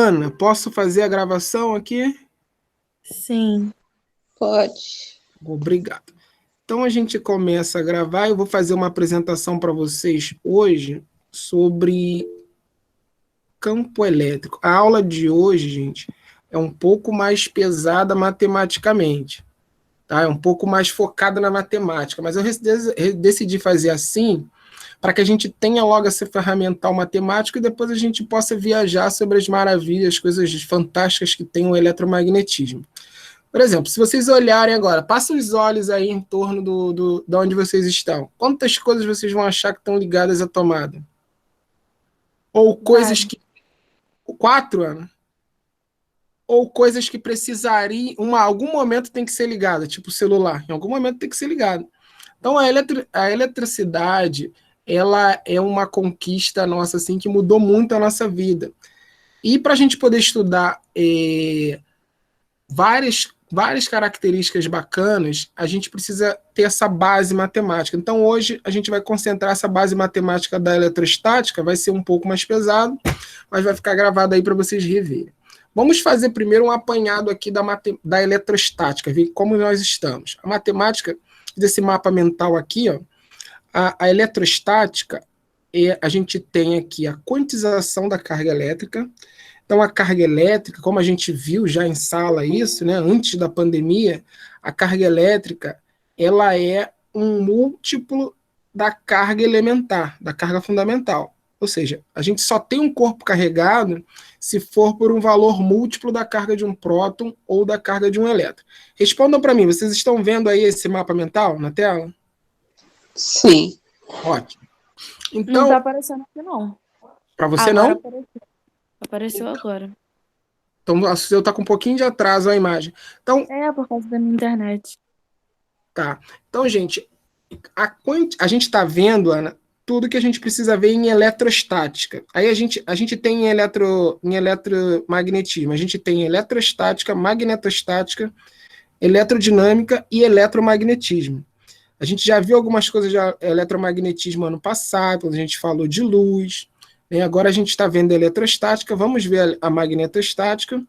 Ana, posso fazer a gravação aqui? Sim. Pode. Obrigado. Então a gente começa a gravar. Eu vou fazer uma apresentação para vocês hoje sobre campo elétrico. A aula de hoje, gente, é um pouco mais pesada matematicamente, tá? É um pouco mais focada na matemática, mas eu decidi fazer assim para que a gente tenha logo esse ferramental matemático e depois a gente possa viajar sobre as maravilhas, coisas fantásticas que tem o eletromagnetismo. Por exemplo, se vocês olharem agora, passem os olhos aí em torno de onde vocês estão. Quantas coisas vocês vão achar que estão ligadas à tomada? Ou coisas que... 4, Ana? Ou coisas que precisariam... algum momento tem que ser ligada, tipo o celular. Em algum momento tem que ser ligado. Então, a eletricidade, ela é uma conquista nossa, assim, que mudou muito a nossa vida. E para a gente poder estudar várias características bacanas, a gente precisa ter essa base matemática. Então, hoje, a gente vai concentrar essa base matemática da eletrostática, vai ser um pouco mais pesado, mas vai ficar gravado aí para vocês reverem. Vamos fazer primeiro um apanhado aqui da eletrostática, ver como nós estamos. A matemática desse mapa mental aqui, ó, a eletrostática, a gente tem aqui a quantização da carga elétrica. Então, a carga elétrica, como a gente viu já em sala isso, né, antes da pandemia, a carga elétrica ela é um múltiplo da carga elementar, da carga fundamental. Ou seja, a gente só tem um corpo carregado se for por um valor múltiplo da carga de um próton ou da carga de um elétron. Respondam para mim, vocês estão vendo aí esse mapa mental na tela? Sim. Ótimo. Então, não está aparecendo aqui, não. Para você agora não? Apareceu agora. Então, o seu está com um pouquinho de atraso a imagem. Então, por causa da minha internet. Tá. Então, gente, a gente está vendo, Ana, tudo que a gente precisa ver em eletrostática. Aí a gente tem em eletromagnetismo, a gente tem eletrostática, magnetostática, eletrodinâmica e eletromagnetismo. A gente já viu algumas coisas de eletromagnetismo ano passado, quando a gente falou de luz. Né? Agora a gente está vendo a eletrostática, vamos ver a magnetostática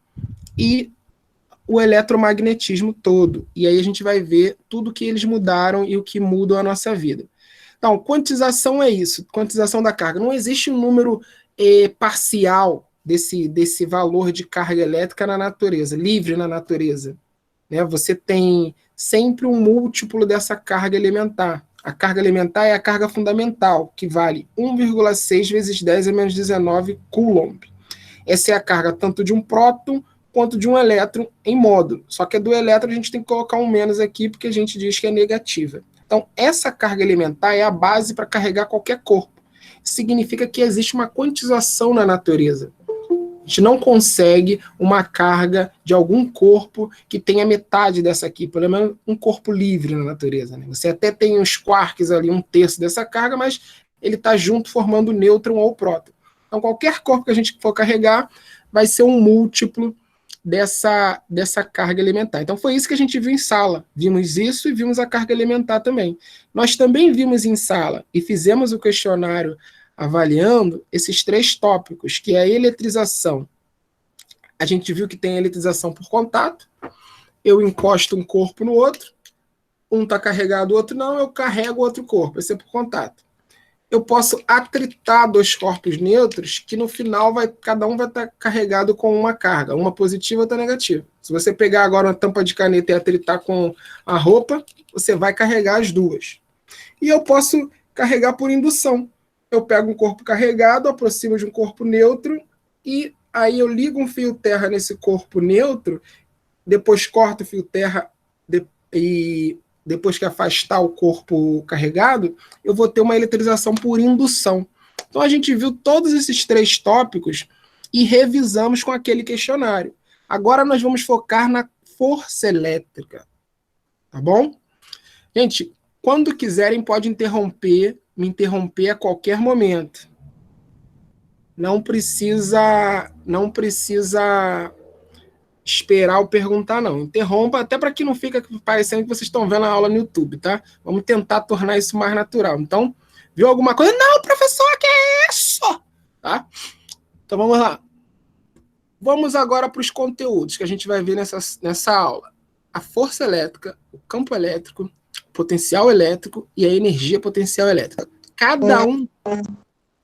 e o eletromagnetismo todo. E aí a gente vai ver tudo que eles mudaram e o que mudam a nossa vida. Então, quantização é isso, quantização da carga. Não existe um número parcial desse valor de carga elétrica na natureza, livre na natureza. Né? Você tem sempre um múltiplo dessa carga elementar. A carga elementar é a carga fundamental, que vale 1,6 vezes 10 a menos 19 coulomb. Essa é a carga tanto de um próton quanto de um elétron em módulo. Só que a do elétron a gente tem que colocar um menos aqui, porque a gente diz que é negativa. Então, essa carga elementar é a base para carregar qualquer corpo. Isso significa que existe uma quantização na natureza. A gente não consegue uma carga de algum corpo que tenha metade dessa aqui, pelo menos um corpo livre na natureza. Né? Você até tem uns quarks ali, 1/3 dessa carga, mas ele está junto formando o nêutron ou o próton. Então, qualquer corpo que a gente for carregar vai ser um múltiplo dessa carga elementar. Então, foi isso que a gente viu em sala. Vimos isso e vimos a carga elementar também. Nós também vimos em sala e fizemos o questionário avaliando esses 3 tópicos, que é a eletrização. A gente viu que tem a eletrização por contato. Eu encosto um corpo no outro. Um está carregado, o outro não. Eu carrego outro corpo. Esse é por contato. Eu posso atritar 2 corpos neutros que no final cada um vai estar carregado com uma carga, uma positiva e outra negativa. Se você pegar agora uma tampa de caneta e atritar com a roupa, você vai carregar as duas. E eu posso carregar por indução. Eu pego um corpo carregado, aproximo de um corpo neutro e aí eu ligo um fio terra nesse corpo neutro, depois corto o fio terra e depois que afastar o corpo carregado, eu vou ter uma eletrização por indução. Então, a gente viu todos esses 3 tópicos e revisamos com aquele questionário. Agora, nós vamos focar na força elétrica. Tá bom? Gente, quando quiserem, pode me interromper a qualquer momento. Não precisa esperar eu perguntar, não. Interrompa, até para que não fique parecendo que vocês estão vendo a aula no YouTube, tá? Vamos tentar tornar isso mais natural. Então, viu alguma coisa? Não, professor, que é isso? Tá? Então, vamos lá. Vamos agora para os conteúdos que a gente vai ver nessa aula. A força elétrica, o campo elétrico, o potencial elétrico e a energia potencial elétrica. Cada um...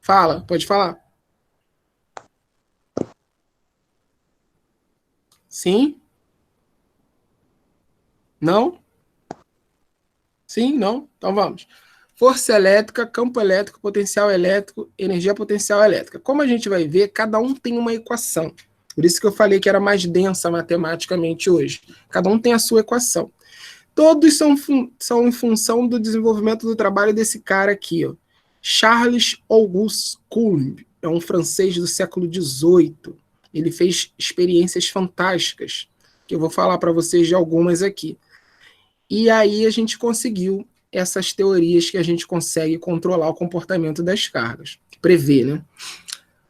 Fala, pode falar. Sim? Não? Sim? Não? Então vamos. Força elétrica, campo elétrico, potencial elétrico, energia potencial elétrica. Como a gente vai ver, cada um tem uma equação. Por isso que eu falei que era mais densa matematicamente hoje. Cada um tem a sua equação. Todos são em função do desenvolvimento do trabalho desse cara aqui, ó. Charles Auguste Coulomb. É um francês do século XVIII. Ele fez experiências fantásticas, que eu vou falar para vocês de algumas aqui. E aí a gente conseguiu essas teorias que a gente consegue controlar o comportamento das cargas. Prever, né?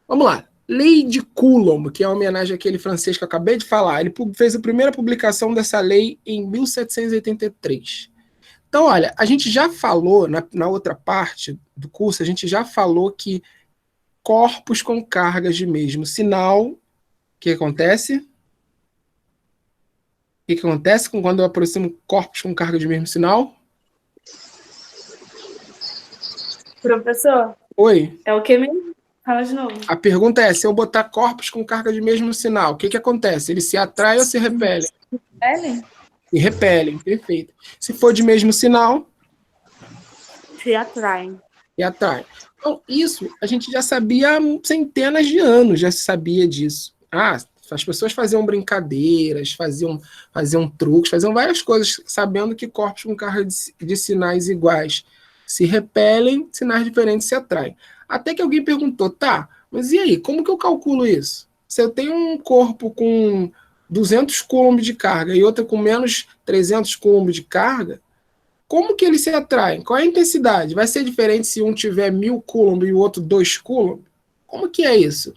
Vamos lá. Lei de Coulomb, que é uma homenagem àquele francês que eu acabei de falar. Ele fez a primeira publicação dessa lei em 1783. Então, olha, a gente já falou, na outra parte do curso, a gente já falou que corpos com cargas de mesmo sinal, o que acontece? O que acontece quando eu aproximo corpos com carga de mesmo sinal? Professor, Oi? é o que mesmo? Fala de novo. A pergunta é, se eu botar corpos com carga de mesmo sinal, o que acontece? Eles se atraem ou se repelem? Ellen? Se repelem, perfeito. Se for de mesmo sinal, Se atraem. se atraem. Então, isso a gente já sabia há centenas de anos, já se sabia disso. As pessoas faziam brincadeiras, faziam truques, faziam várias coisas, sabendo que corpos com carga de sinais iguais se repelem, sinais diferentes se atraem. Até que alguém perguntou, tá, mas e aí, como que eu calculo isso? Se eu tenho um corpo com 200 coulomb de carga e outro com menos 300 coulomb de carga, como que eles se atraem? Qual é a intensidade? Vai ser diferente se um tiver 1000 coulomb e o outro 2 coulomb? Como que é isso?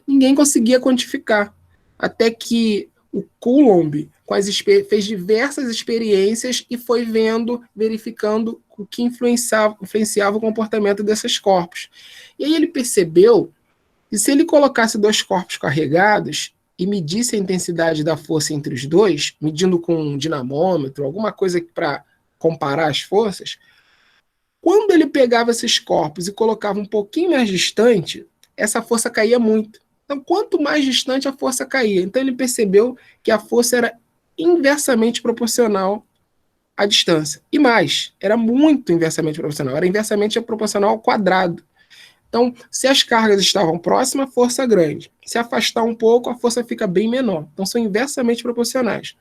Ninguém conseguia quantificar. Até que o Coulomb fez diversas experiências e foi verificando o que influenciava o comportamento desses corpos. E aí ele percebeu que se ele colocasse dois corpos carregados e medisse a intensidade da força entre os dois, medindo com um dinamômetro, alguma coisa para comparar as forças, quando ele pegava esses corpos e colocava um pouquinho mais distante, essa força caía muito. Então, quanto mais distante a força caía. Então, ele percebeu que a força era inversamente proporcional à distância. E mais, era muito inversamente proporcional. Era inversamente proporcional ao quadrado. Então, se as cargas estavam próximas, a força é grande. Se afastar um pouco, a força fica bem menor. Então, são inversamente proporcionais.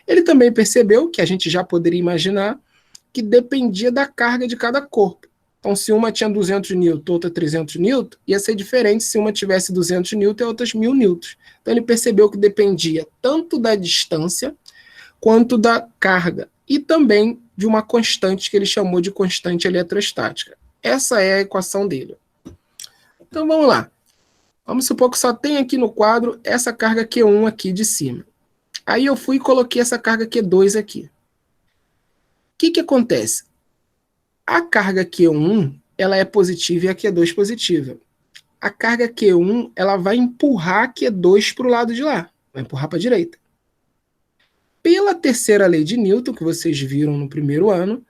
Ele também percebeu, que a gente já poderia imaginar, que dependia da carga de cada corpo. Então, se uma tinha 200 newton, outra 300 newton, ia ser diferente se uma tivesse 200 newton e outras 1000 newtons. Então, ele percebeu que dependia tanto da distância quanto da carga e também de uma constante que ele chamou de constante eletrostática. Essa é a equação dele. Então, vamos lá. Vamos supor que só tem aqui no quadro essa carga Q1 aqui de cima. Aí eu fui e coloquei essa carga Q2 aqui. O que acontece? A carga Q1, ela é positiva e a Q2 positiva. A carga Q1, ela vai empurrar a Q2 para o lado de lá. Vai empurrar para a direita. Pela terceira lei de Newton, que vocês viram no primeiro ano,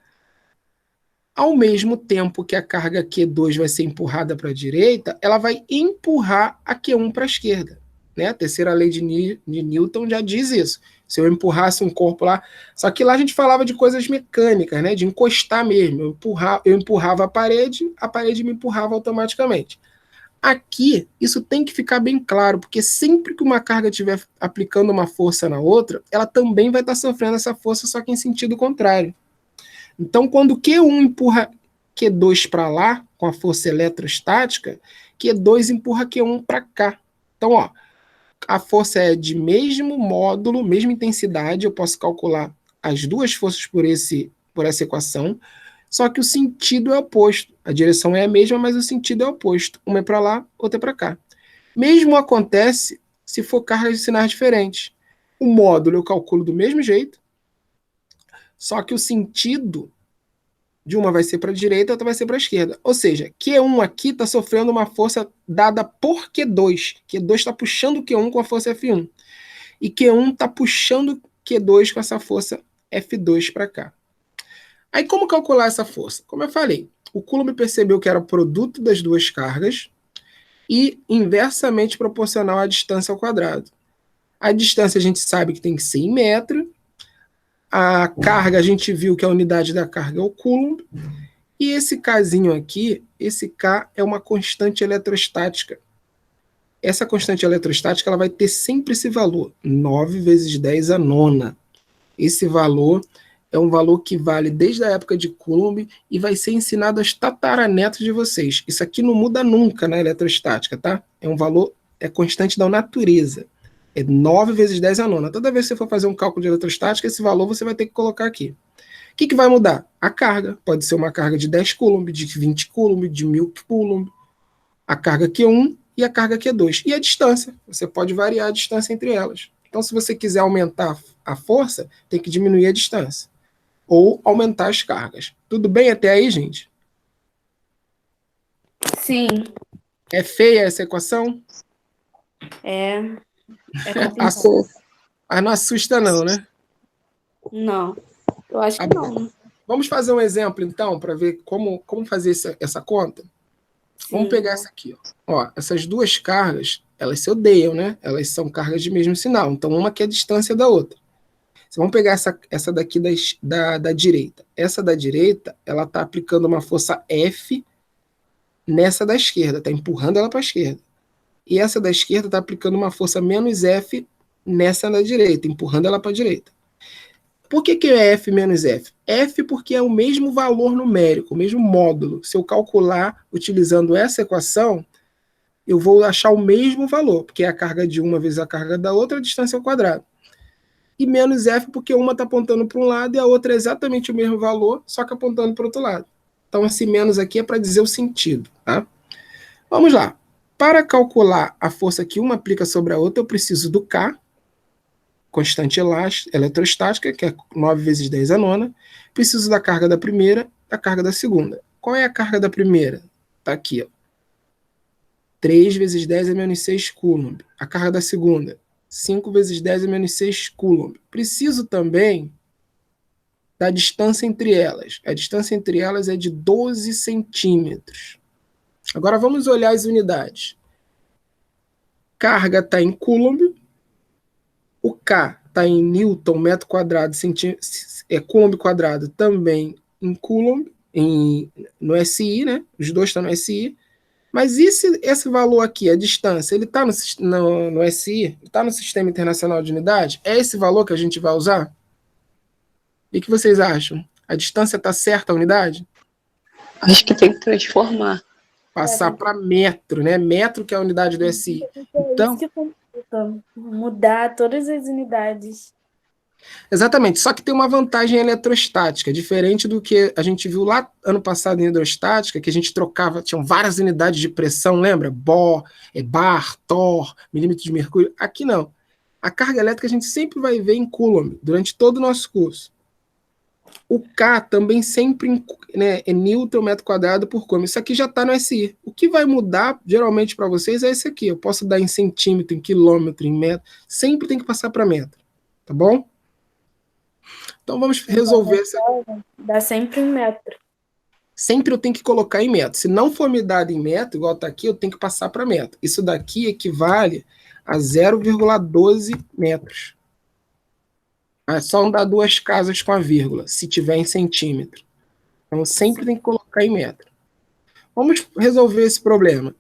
ao mesmo tempo que a carga Q2 vai ser empurrada para a direita, ela vai empurrar a Q1 para a esquerda. Né? A terceira lei de Newton já diz isso. Se eu empurrasse um corpo lá... Só que lá a gente falava de coisas mecânicas, né? De encostar mesmo. Eu empurrava a parede me empurrava automaticamente. Aqui, isso tem que ficar bem claro, porque sempre que uma carga estiver aplicando uma força na outra, ela também vai estar sofrendo essa força, só que em sentido contrário. Então, quando Q1 empurra Q2 para lá, com a força eletrostática, Q2 empurra Q1 para cá. Então, ó, a força é de mesmo módulo, mesma intensidade, eu posso calcular as duas forças por essa equação, só que o sentido é oposto. A direção é a mesma, mas o sentido é oposto. Uma é para lá, outra é para cá. Mesmo acontece se for cargas de sinais diferentes. O módulo eu calculo do mesmo jeito, só que o sentido De uma vai ser para a direita, outra vai ser para a esquerda. Ou seja, Q1 aqui está sofrendo uma força dada por Q2. Q2 está puxando Q1 com a força F1. E Q1 está puxando Q2 com essa força F2 para cá. Aí como calcular essa força? Como eu falei, o Coulomb percebeu que era o produto das duas cargas e inversamente proporcional à distância ao quadrado. A distância a gente sabe que tem que ser em metro. A carga a gente viu que a unidade da carga é o Coulomb. E esse Kzinho aqui, esse K é uma constante eletrostática. Essa constante eletrostática ela vai ter sempre esse valor, 9 vezes 10 a nona. Esse valor é um valor que vale desde a época de Coulomb e vai ser ensinado aos tataranetos de vocês. Isso aqui não muda nunca na eletrostática, tá? É um valor, é constante da natureza. É 9 vezes 10 a nona. Toda vez que você for fazer um cálculo de eletrostática, esse valor você vai ter que colocar aqui. O que vai mudar? A carga. Pode ser uma carga de 10 Coulomb, de 20 Coulomb, de 1000 Coulomb. A carga Q1 e a carga Q2. E a distância. Você pode variar a distância entre elas. Então, se você quiser aumentar a força, tem que diminuir a distância. Ou aumentar as cargas. Tudo bem até aí, gente? Sim. É feia essa equação? É complicado. Ah, não assusta não, né? Não. Eu acho que Tá não. bom. Vamos fazer um exemplo, então, para ver como fazer essa conta? Vamos pegar essa aqui. Ó, essas duas cargas, elas se odeiam, né? Elas são cargas de mesmo sinal. Então, uma que é a distância da outra. Vamos pegar essa daqui da direita. Essa da direita, ela está aplicando uma força F nessa da esquerda. Está empurrando ela para a esquerda. E essa da esquerda está aplicando uma força menos F nessa da direita, empurrando ela para a direita. Por que é F menos F? F porque é o mesmo valor numérico, o mesmo módulo. Se eu calcular utilizando essa equação, eu vou achar o mesmo valor, porque é a carga de uma vezes a carga da outra, a distância ao quadrado. E menos F porque uma está apontando para um lado e a outra é exatamente o mesmo valor, só que apontando para o outro lado. Então esse menos aqui é para dizer o sentido. Tá? Vamos lá. Para calcular a força que uma aplica sobre a outra, eu preciso do K, constante eletrostática, que é 9 vezes 10 a nona. Preciso da carga da primeira, da carga da segunda. Qual é a carga da primeira? Está aqui, ó. 3 vezes 10 a menos 6 Coulomb. A carga da segunda, 5 vezes 10 a menos 6 Coulomb. Preciso também da distância entre elas. A distância entre elas é de 12 centímetros. Agora vamos olhar as unidades. Carga está em Coulomb. O K está em Newton, metro quadrado, Coulomb quadrado também em Coulomb, no SI, né? Os dois estão no SI. Mas esse valor aqui, a distância, ele está no SI? Está no Sistema Internacional de Unidade? É esse valor que a gente vai usar? E o que vocês acham? A distância está certa a unidade? Acho que tem que transformar. Passar para metro, né? Metro que é a unidade do SI. Então, isso que complica. Mudar todas as unidades. Exatamente, só que tem uma vantagem eletrostática, diferente do que a gente viu lá ano passado em hidrostática, que a gente trocava, tinham várias unidades de pressão, lembra? Bar, Tor, milímetro de mercúrio. Aqui não. A carga elétrica a gente sempre vai ver em Coulomb, durante todo o nosso curso. O K também sempre é Newton metro quadrado por Coulomb. Isso aqui já está no SI. O que vai mudar, geralmente, para vocês é esse aqui. Eu posso dar em centímetro, em quilômetro, em metro. Sempre tem que passar para metro. Tá bom? Então vamos resolver essa. Dá sempre em metro. Sempre eu tenho que colocar em metro. Se não for me dado em metro, igual está aqui, eu tenho que passar para metro. Isso daqui equivale a 0,12 metros. É só andar duas casas com a vírgula, se tiver em centímetro. Então sempre tem que colocar em metro. Vamos resolver esse problema.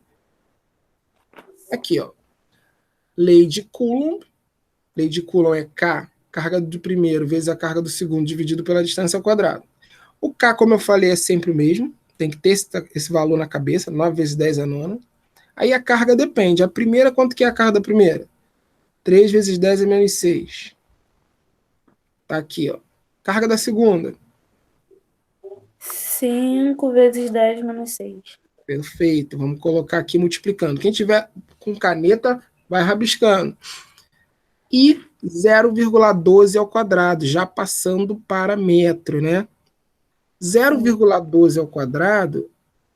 Aqui, ó. Lei de Coulomb. Lei de Coulomb é K, carga do primeiro vezes a carga do segundo, dividido pela distância ao quadrado. O K, como eu falei, é sempre o mesmo. Tem que ter esse valor na cabeça, 9 vezes 10 a nona. Aí a carga depende. A primeira, quanto que é a carga da primeira? 3 vezes 10 a menos 6. Tá aqui, ó. Carga da segunda. 5 vezes 10 menos 6. Perfeito. Vamos colocar aqui multiplicando. Quem tiver com caneta, vai rabiscando. E 0,12 ao quadrado, já passando para metro, né? 0,12 ao quadrado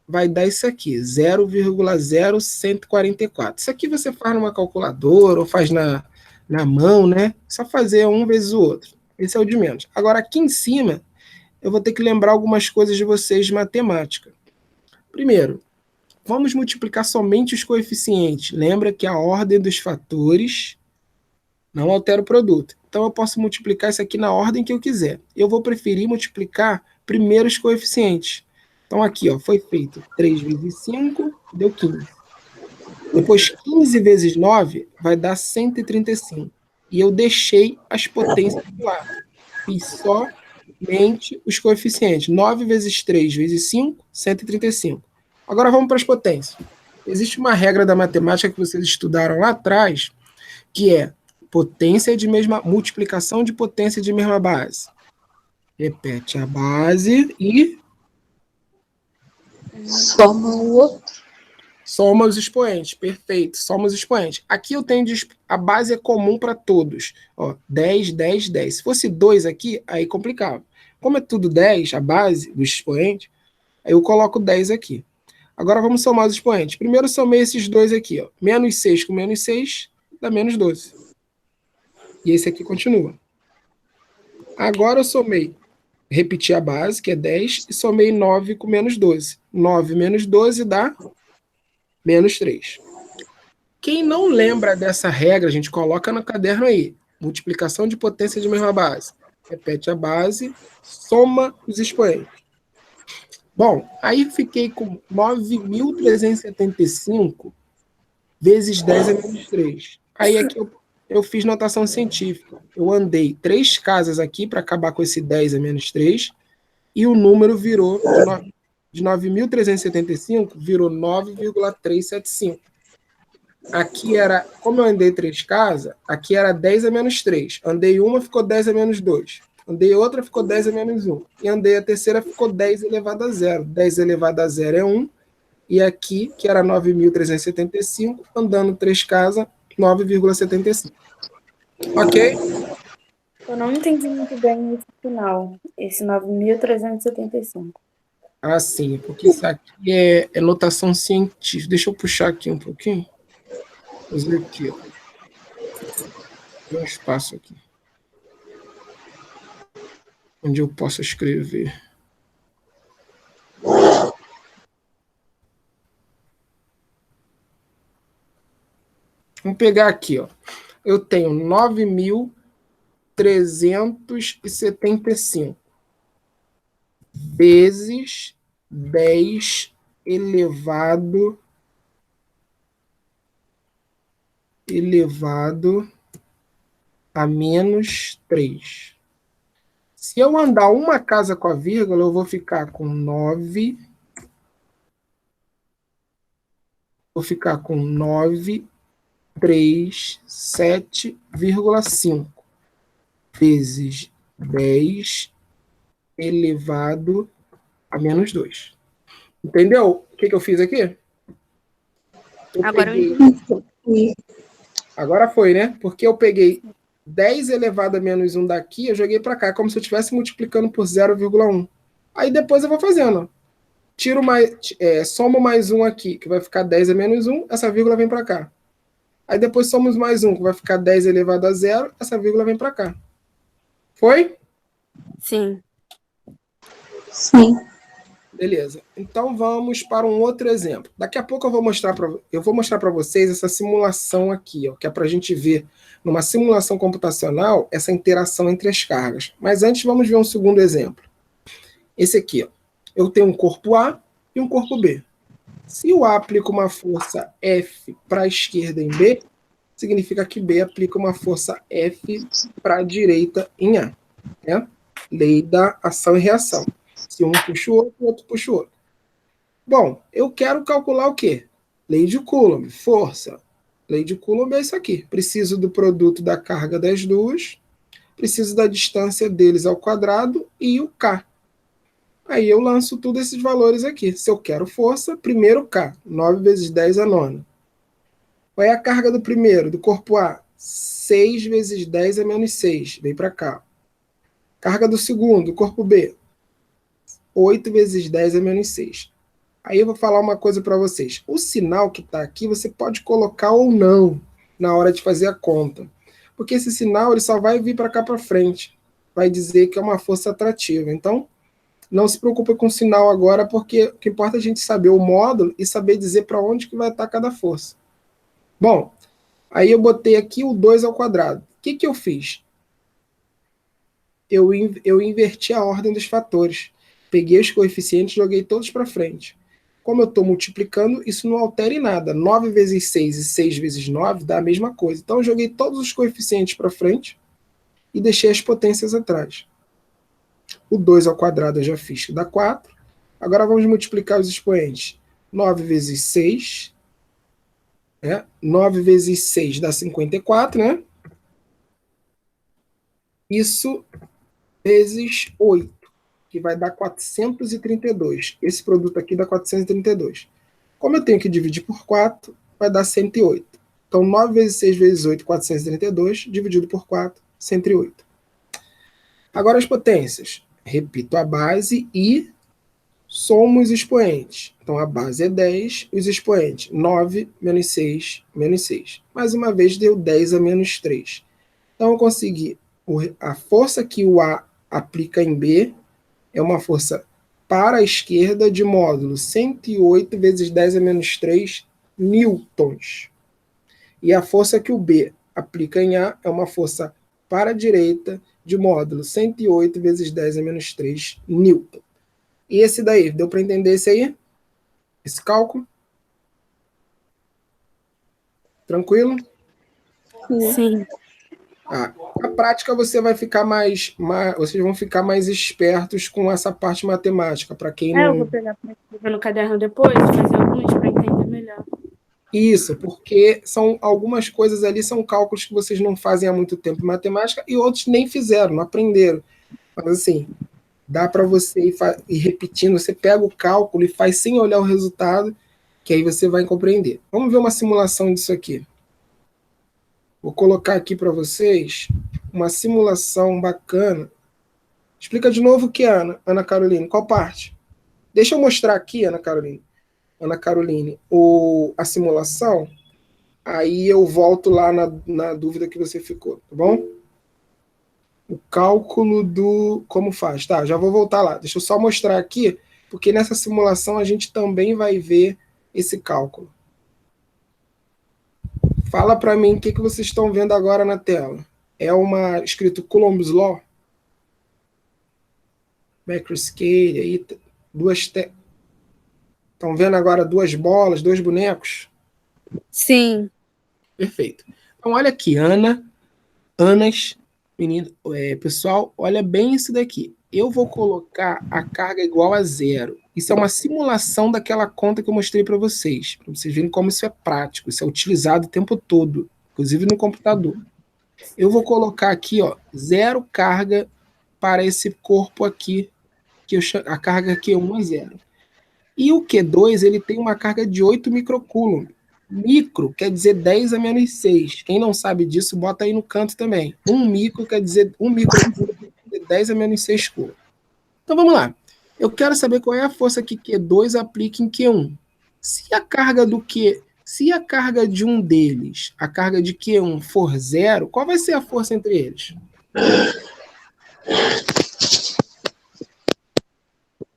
vai dar isso aqui, 0,0144. Isso aqui você faz numa calculadora ou faz na mão, né? Só fazer um vezes o outro. Esse é o de menos. Agora, aqui em cima, eu vou ter que lembrar algumas coisas de vocês de matemática. Primeiro, vamos multiplicar somente os coeficientes. Lembra que a ordem dos fatores não altera o produto. Então, eu posso multiplicar isso aqui na ordem que eu quiser. Eu vou preferir multiplicar primeiro os coeficientes. Então, aqui, ó, foi feito 3 vezes 5, deu 15. Depois, 15 vezes 9 vai dar 135. E eu deixei as potências de lado. Fiz somente os coeficientes. 9 vezes 3 vezes 5, 135. Agora vamos para as potências. Existe uma regra da matemática que vocês estudaram lá atrás, que é potência de mesma multiplicação de potência de mesma base. Repete a base e Soma o outro. soma os expoentes. Perfeito, soma os expoentes. Aqui eu tenho a base é comum para todos. Ó, 10, 10, 10. Se fosse 2 aqui, aí complicava. Como é tudo 10, a base do expoente, aí eu coloco 10 aqui. Agora vamos somar os expoentes. Primeiro eu somei esses dois aqui. Ó. Menos 6 com menos 6 dá menos 12. E esse aqui continua. Agora eu somei, repeti a base, que é 10, e somei 9 com menos 12. 9 menos 12 dá menos 3. Quem não lembra dessa regra, a gente coloca no caderno aí. Multiplicação de potência de mesma base. Repete a base, soma os expoentes. Bom, aí fiquei com 9.375 vezes 10 é menos 3. Aí aqui eu fiz notação científica. Eu andei 3 casas aqui para acabar com esse 10 a menos 3, e o número virou de 9.375 virou 9,375. Aqui era, como eu andei 3 casas, aqui era 10 a menos 3. Andei uma, ficou 10 a menos 2. Andei outra, ficou 10 a menos 1. E andei a terceira, ficou 10 elevado a 0. 10 elevado a 0 é 1. E aqui, que era 9.375, andando 3 casas, 9,75. Ok? Eu não entendi muito bem esse final, esse 9.375. Ah, sim, porque isso aqui é notação científica. Deixa eu puxar aqui um pouquinho. Vou fazer aqui, ó. Tem um espaço aqui. Onde eu posso escrever. Vamos pegar aqui, ó. Eu tenho 9.375 vezes 10 elevado a menos 3. Se eu andar uma casa com a vírgula, eu vou ficar com 9. Vou ficar com 937,5 vezes 10 elevado a menos 2. Entendeu o que eu fiz aqui? Agora eu entendi. Agora foi, né? Porque eu peguei 10 elevado a menos 1 daqui, eu joguei para cá, como se eu estivesse multiplicando por 0,1. Aí depois eu vou fazendo, ó. Tiro mais, somo mais 1 aqui, que vai ficar 10 a menos 1, essa vírgula vem para cá. Aí depois somos mais 1, que vai ficar 10 elevado a 0, essa vírgula vem para cá. Foi? Sim. Sim. Beleza. Então vamos para um outro exemplo. Daqui a pouco eu vou mostrar para vocês essa simulação aqui, ó, que é para a gente ver numa simulação computacional essa interação entre as cargas. Mas antes vamos ver um segundo exemplo. Esse aqui, ó. Eu tenho um corpo A e um corpo B. Se o A aplica uma força F para a esquerda em B, significa que B aplica uma força F para a direita em A. Né? Lei da ação e reação. Se um puxa o outro, o outro puxa o outro. Bom, eu quero calcular o quê? Lei de Coulomb, força. Lei de Coulomb é isso aqui. Preciso do produto da carga das duas, preciso da distância deles ao quadrado e o K. Aí eu lanço todos esses valores aqui. Se eu quero força, primeiro K, 9 vezes 10 é 9. Qual é a carga do primeiro, do corpo A? 6 vezes 10 é menos 6, vem para cá. Carga do segundo, do corpo B. 8 vezes 10 é menos 6. Aí eu vou falar uma coisa para vocês. O sinal que está aqui, você pode colocar ou não na hora de fazer a conta. Porque esse sinal ele só vai vir para cá para frente. Vai dizer que é uma força atrativa. Então, não se preocupe com o sinal agora, porque o que importa é a gente saber o módulo e saber dizer para onde que vai estar cada força. Bom, aí eu botei aqui o 2 ao quadrado. O que eu fiz? Eu inverti a ordem dos fatores. Peguei os coeficientes e joguei todos para frente. Como eu estou multiplicando, isso não altera em nada. 9 vezes 6 e 6 vezes 9 dá a mesma coisa. Então eu joguei todos os coeficientes para frente e deixei as potências atrás. O 2 ao quadrado eu já fiz, que dá 4. Agora vamos multiplicar os expoentes. 9 vezes 6. 9 vezes 6 dá 54, né? Isso vezes 8, que vai dar 432. Esse produto aqui dá 432. Como eu tenho que dividir por 4, vai dar 108. Então, 9 vezes 6 vezes 8, 432, dividido por 4, 108. Agora as potências. Repito a base e somo os expoentes. Então, a base é 10, os expoentes 9 menos 6, menos 6. Mais uma vez, deu 10 a menos 3. Então, eu consegui a força que o A aplica em B é uma força para a esquerda de módulo 108 vezes 10 a menos 3 newtons. E a força que o B aplica em A é uma força para a direita de módulo 108 vezes 10 a menos 3 newton. E esse daí, deu para entender esse aí? Esse cálculo? Tranquilo? Sim. Na prática você vai ficar vocês vão ficar mais espertos com essa parte matemática, para quem não... Eu vou pegar para escrever no caderno depois, fazer alguns para entender melhor. Isso, porque são algumas coisas ali, são cálculos que vocês não fazem há muito tempo em matemática e outros nem fizeram, não aprenderam. Mas assim, dá para você ir repetindo, você pega o cálculo e faz sem olhar o resultado, que aí você vai compreender. Vamos ver uma simulação disso aqui. Vou colocar aqui para vocês uma simulação bacana. Explica de novo o que é, Ana Caroline. Qual parte? Deixa eu mostrar aqui, Ana Caroline, a simulação. Aí eu volto lá na dúvida que você ficou, tá bom? O cálculo do... Como faz? Tá, já vou voltar lá. Deixa eu só mostrar aqui, porque nessa simulação a gente também vai ver esse cálculo. Fala para mim o que vocês estão vendo agora na tela. É escrito Coulomb's Law? Macroscale, aí estão vendo agora duas bolas, dois bonecos? Sim. Perfeito. Então olha aqui, Anas, menino, pessoal, olha bem isso daqui. Eu vou colocar a carga igual a 0. Isso é uma simulação daquela conta que eu mostrei para vocês verem como isso é prático, isso é utilizado o tempo todo, inclusive no computador. Eu vou colocar aqui, ó, 0 carga para esse corpo aqui, a carga Q1 é 0. E o Q2 ele tem uma carga de 8 microcoulomb. Micro quer dizer 10 a menos 6. Quem não sabe disso, bota aí no canto também. 1 micro quer dizer 10 a menos 6 coulomb. Então vamos lá. Eu quero saber qual é a força que Q2 aplica em Q1. Se a carga de um deles, a carga de Q1 for 0, qual vai ser a força entre eles?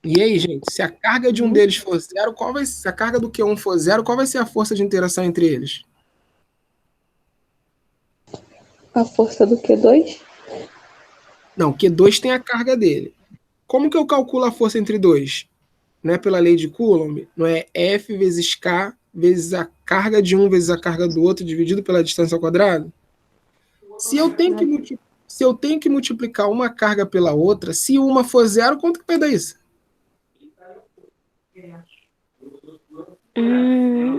E aí, gente, se a carga de um deles for 0, se a carga do Q1 for 0, qual vai ser a força de interação entre eles? A força do Q2? Não, Q2 tem a carga dele. Como que eu calculo a força entre dois? Não é pela lei de Coulomb? Não é F vezes K vezes a carga de um vezes a carga do outro dividido pela distância ao quadrado? Se eu tenho que multiplicar uma carga pela outra, se uma for 0, quanto que vai dar isso?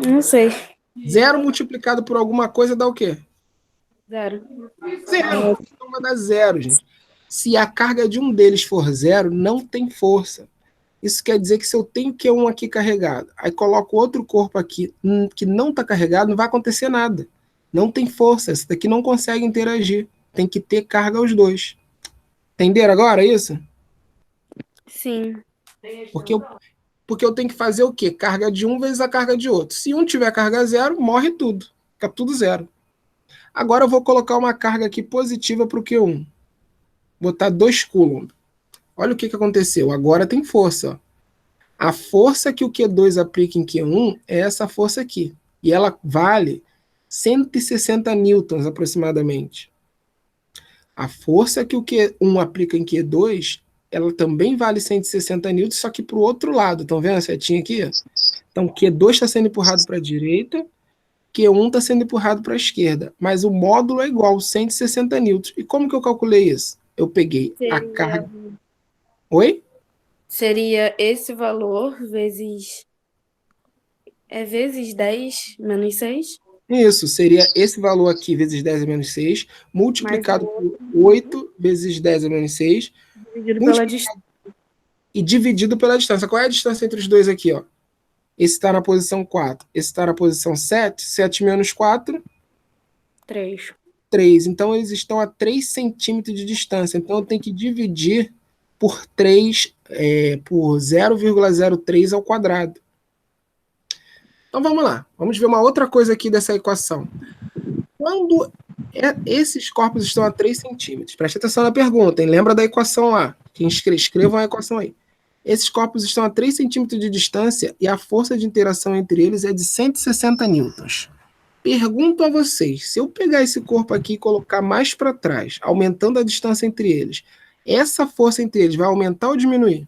Não sei. 0 multiplicado por alguma coisa dá o quê? 0. 0. Então vai dar 0, gente. Se a carga de um deles for 0, não tem força. Isso quer dizer que se eu tenho Q1 aqui carregado, aí coloco outro corpo aqui que não está carregado, não vai acontecer nada. Não tem força. Esse daqui não consegue interagir. Tem que ter carga aos dois. Entenderam agora isso? Sim. Porque eu tenho que fazer o quê? Carga de um vezes a carga de outro. Se um tiver carga zero, morre tudo. Fica tudo zero. Agora eu vou colocar uma carga aqui positiva para o Q1. Botar 2 coulomb. Olha o que aconteceu. Agora tem força. Ó. A força que o Q2 aplica em Q1 é essa força aqui. E ela vale 160 newtons aproximadamente. A força que o Q1 aplica em Q2, ela também vale 160 newtons, só que para o outro lado. Estão vendo a setinha aqui? Então, Q2 está sendo empurrado para a direita, Q1 está sendo empurrado para a esquerda. Mas o módulo é igual, 160 newtons. E como que eu calculei isso? Eu peguei a carga... Oi? Seria esse valor vezes... vezes 10 menos 6? Isso, seria esse valor aqui, vezes 10 a menos 6, multiplicado por 8 vezes 10 a menos 6, Dividido pela distância. e dividido pela distância. Qual é a distância entre os dois aqui? Ó? Esse está na posição 4, esse está na posição 7, 7 menos 4... 3. 3. Então, eles estão a 3 centímetros de distância. Então, eu tenho que dividir por 3, por 0,03 ao quadrado. Então, vamos lá. Vamos ver uma outra coisa aqui dessa equação. Quando esses corpos estão a 3 centímetros, preste atenção na pergunta, hein? Lembra da equação lá. Quem escrevam a equação aí. Esses corpos estão a 3 centímetros de distância e a força de interação entre eles é de 160 newtons. Pergunto a vocês, se eu pegar esse corpo aqui e colocar mais para trás, aumentando a distância entre eles, essa força entre eles vai aumentar ou diminuir?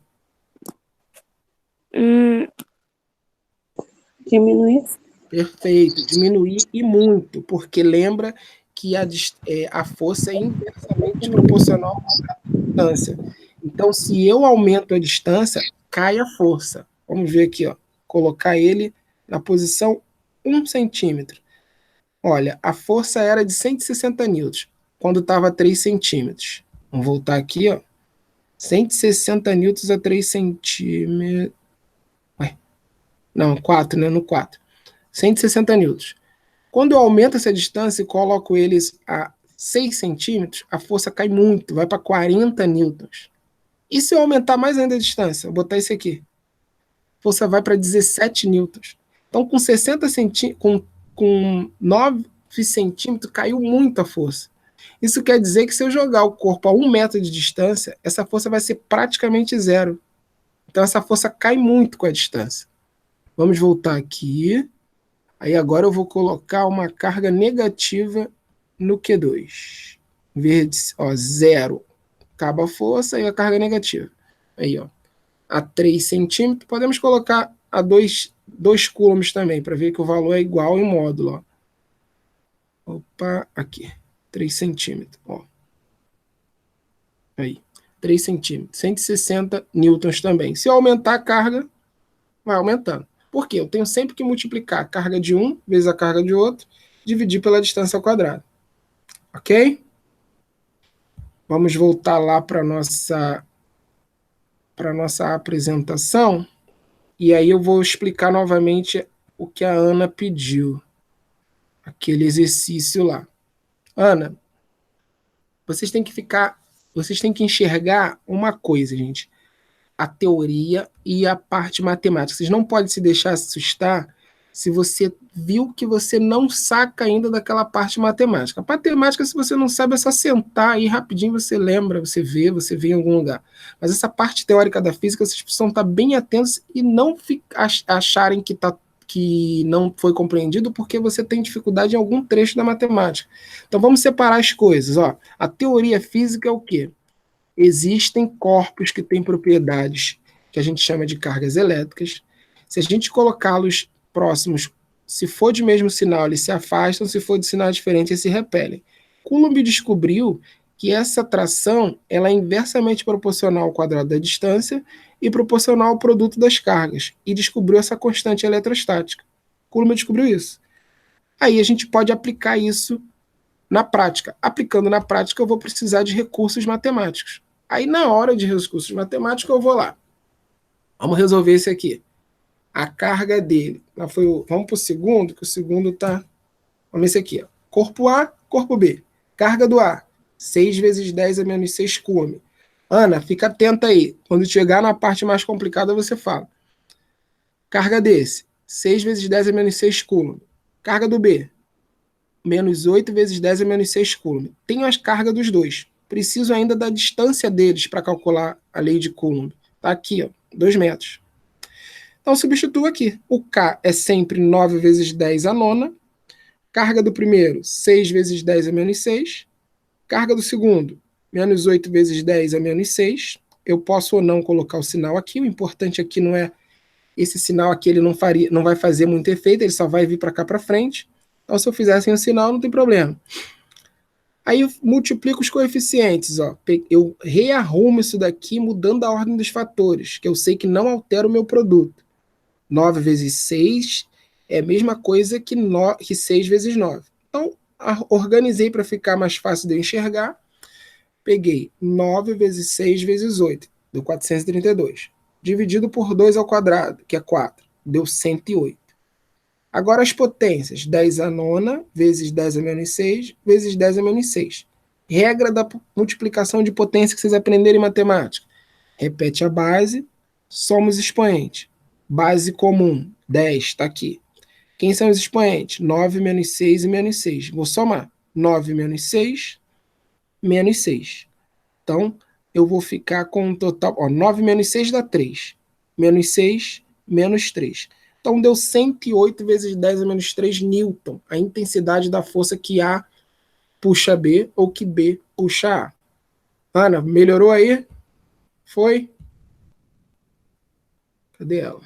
Diminuir. Perfeito, diminuir e muito, porque lembra que a força é inversamente proporcional à distância. Então, se eu aumento a distância, cai a força. Vamos ver aqui, ó, colocar ele na posição 1 centímetro. Olha, a força era de 160 newtons, quando estava a 3 centímetros. Vamos voltar aqui, ó. 160 newtons a 3 centímetros. Não, 4, né? No 4. 160 newtons. Quando eu aumento essa distância e coloco eles a 6 centímetros, a força cai muito, vai para 40 newtons. E se eu aumentar mais ainda a distância, vou botar esse aqui, a força vai para 17 newtons. Então, com 60 centímetros, com 9 centímetros, caiu muito a força. Isso quer dizer que se eu jogar o corpo a 1 metro de distância, essa força vai ser praticamente zero. Então, essa força cai muito com a distância. Vamos voltar aqui. Aí agora eu vou colocar uma carga negativa no Q2. Verde, ó, 0. Acaba a força e a carga negativa. Aí, ó. A 3 centímetros. Podemos colocar a 2 coulombs também, para ver que o valor é igual em módulo. Ó. Opa, aqui. 3 centímetros. Ó. Aí. 3 centímetros. 160 newtons também. Se eu aumentar a carga, vai aumentando. Por quê? Eu tenho sempre que multiplicar a carga de um vezes a carga de outro, dividir pela distância ao quadrado. Ok? Vamos voltar lá para a nossa apresentação. E aí eu vou explicar novamente o que a Ana pediu. Aquele exercício lá. Ana, vocês têm que enxergar uma coisa, gente. A teoria e a parte matemática. Vocês não podem se deixar assustar se você viu que você não saca ainda daquela parte matemática. A matemática, se você não sabe, é só sentar aí rapidinho, você lembra, você vê em algum lugar. Mas essa parte teórica da física, vocês precisam estar bem atentos e não acharem que não foi compreendido porque você tem dificuldade em algum trecho da matemática. Então vamos separar as coisas. Ó. A teoria física é o quê? Existem corpos que têm propriedades que a gente chama de cargas elétricas. Se a gente colocá-los próximos, se for de mesmo sinal, eles se afastam, se for de sinal diferente, eles se repelem. Coulomb descobriu que essa atração ela é inversamente proporcional ao quadrado da distância e proporcional ao produto das cargas, e descobriu essa constante eletrostática. Coulomb descobriu isso. Aí a gente pode aplicar isso na prática. Aplicando na prática, eu vou precisar de recursos matemáticos. Aí, na hora de recursos matemáticos, eu vou lá. Vamos resolver esse aqui. A carga dele. Vamos para o segundo, que o segundo está... Vamos esse aqui. Ó. Corpo A, corpo B. Carga do A. 6 vezes 10 a menos 6 coulomb. Ana, fica atenta aí. Quando chegar na parte mais complicada, você fala. Carga desse, 6 vezes 10 é menos 6 coulomb. Carga do B, menos 8 vezes 10 é menos 6 coulomb. Tenho as cargas dos dois. Preciso ainda da distância deles para calcular a lei de Coulomb. Está aqui, ó, 2 metros. Então, substituo aqui. O K é sempre 9 vezes 10 a nona. Carga do primeiro, 6 vezes 10 é menos 6. Carga do segundo, menos 8 vezes 10 é menos 6. Eu posso ou não colocar o sinal aqui. O importante aqui não é esse sinal aqui, ele não vai fazer muito efeito, ele só vai vir para cá para frente. Então, se eu fizer sem o sinal, não tem problema. Aí eu multiplico os coeficientes. Ó. Eu rearrumo isso daqui mudando a ordem dos fatores, que eu sei que não altera o meu produto. 9 vezes 6 é a mesma coisa que 6 vezes 9. Então, organizei para ficar mais fácil de eu enxergar. Peguei 9 vezes 6 vezes 8, deu 432. Dividido por 2 ao quadrado, que é 4, deu 108. Agora as potências, 10 a nona, vezes 10 a menos 6, vezes 10 a menos 6. Regra da multiplicação de potência que vocês aprenderam em matemática. Repete a base, soma os expoentes. Base comum, 10, está aqui. Quem são os expoentes? 9 menos 6 e menos 6. Vou somar. 9 menos 6, menos 6. Então, eu vou ficar com um total... Ó, 9 menos 6 dá 3. Menos 6, menos 3. Então, deu 108 vezes 10 a menos 3 newton. A intensidade da força que A puxa B ou que B puxa A. Ana, melhorou aí? Foi? Cadê ela?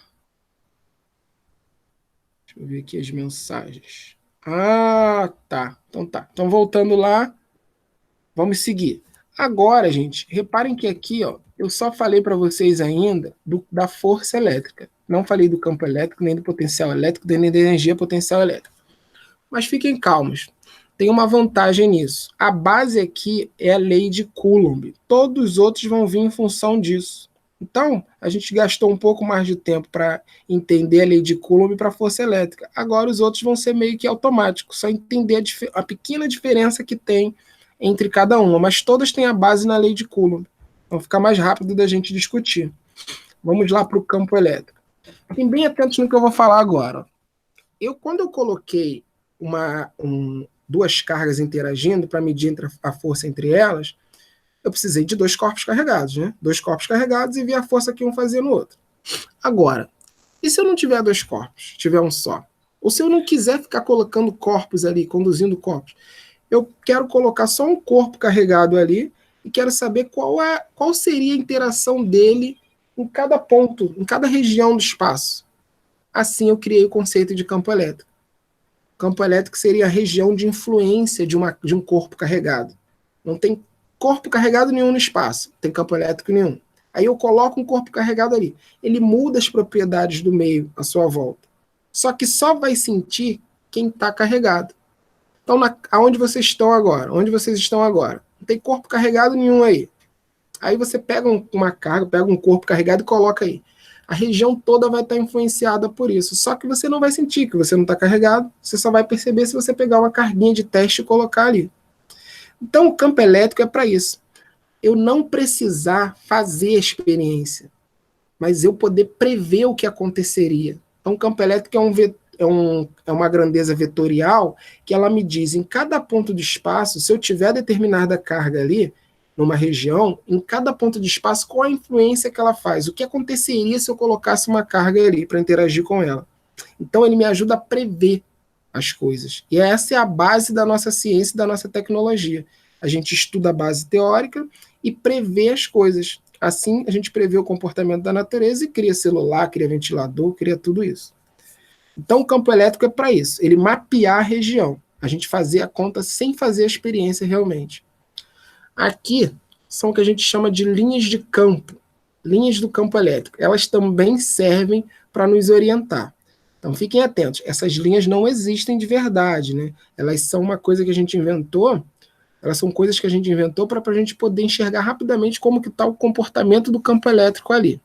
Deixa eu ver aqui as mensagens. Ah, tá. Então tá. Então, voltando lá, vamos seguir. Agora, gente, reparem que aqui, ó, eu só falei para vocês ainda da força elétrica. Não falei do campo elétrico, nem do potencial elétrico, nem da energia potencial elétrica. Mas fiquem calmos. Tem uma vantagem nisso. A base aqui é a lei de Coulomb. Todos os outros vão vir em função disso. Então, a gente gastou um pouco mais de tempo para entender a lei de Coulomb para a força elétrica. Agora os outros vão ser meio que automáticos, só entender a pequena diferença que tem entre cada uma, mas todas têm a base na lei de Coulomb. Então fica mais rápido da gente discutir. Vamos lá para o campo elétrico. Fiquem bem atentos no que eu vou falar agora. Quando eu coloquei duas cargas interagindo para medir a força entre elas, eu precisei de 2 corpos carregados, né? 2 corpos carregados e vi a força que um fazia no outro. Agora, e se eu não tiver 2 corpos, tiver um só? Ou se eu não quiser ficar colocando corpos ali, conduzindo corpos? Eu quero colocar só um corpo carregado ali e quero saber qual seria a interação dele em cada ponto, em cada região do espaço. Assim eu criei o conceito de campo elétrico. Campo elétrico seria a região de influência de um corpo carregado. Não tem corpo carregado nenhum no espaço, tem campo elétrico nenhum. Aí eu coloco um corpo carregado ali. Ele muda as propriedades do meio à sua volta. Só que só vai sentir quem está carregado. Então, aonde vocês estão agora? Onde vocês estão agora? Não tem corpo carregado nenhum aí. Aí você pega uma carga, pega um corpo carregado e coloca aí. A região toda vai estar influenciada por isso. Só que você não vai sentir que você não está carregado. Você só vai perceber se você pegar uma carguinha de teste e colocar ali. Então, o campo elétrico é para isso. Eu não precisar fazer a experiência, mas eu poder prever o que aconteceria. Então, o campo elétrico é uma grandeza vetorial que ela me diz em cada ponto de espaço, se eu tiver determinada carga ali, numa região, em cada ponto de espaço, qual a influência que ela faz, o que aconteceria se eu colocasse uma carga ali para interagir com ela. Então ele me ajuda a prever as coisas. E essa é a base da nossa ciência e da nossa tecnologia. A gente estuda a base teórica e prevê as coisas. Assim, a gente prevê o comportamento da natureza e cria celular, cria ventilador, cria tudo isso. Então o campo elétrico é para isso, ele mapear a região, a gente fazer a conta sem fazer a experiência realmente. Aqui são o que a gente chama de linhas de campo, linhas do campo elétrico. Elas também servem para nos orientar. Então fiquem atentos, essas linhas não existem de verdade, né? Elas são uma coisa que a gente inventou, elas são coisas que a gente inventou para a gente poder enxergar rapidamente como que está o comportamento do campo elétrico ali.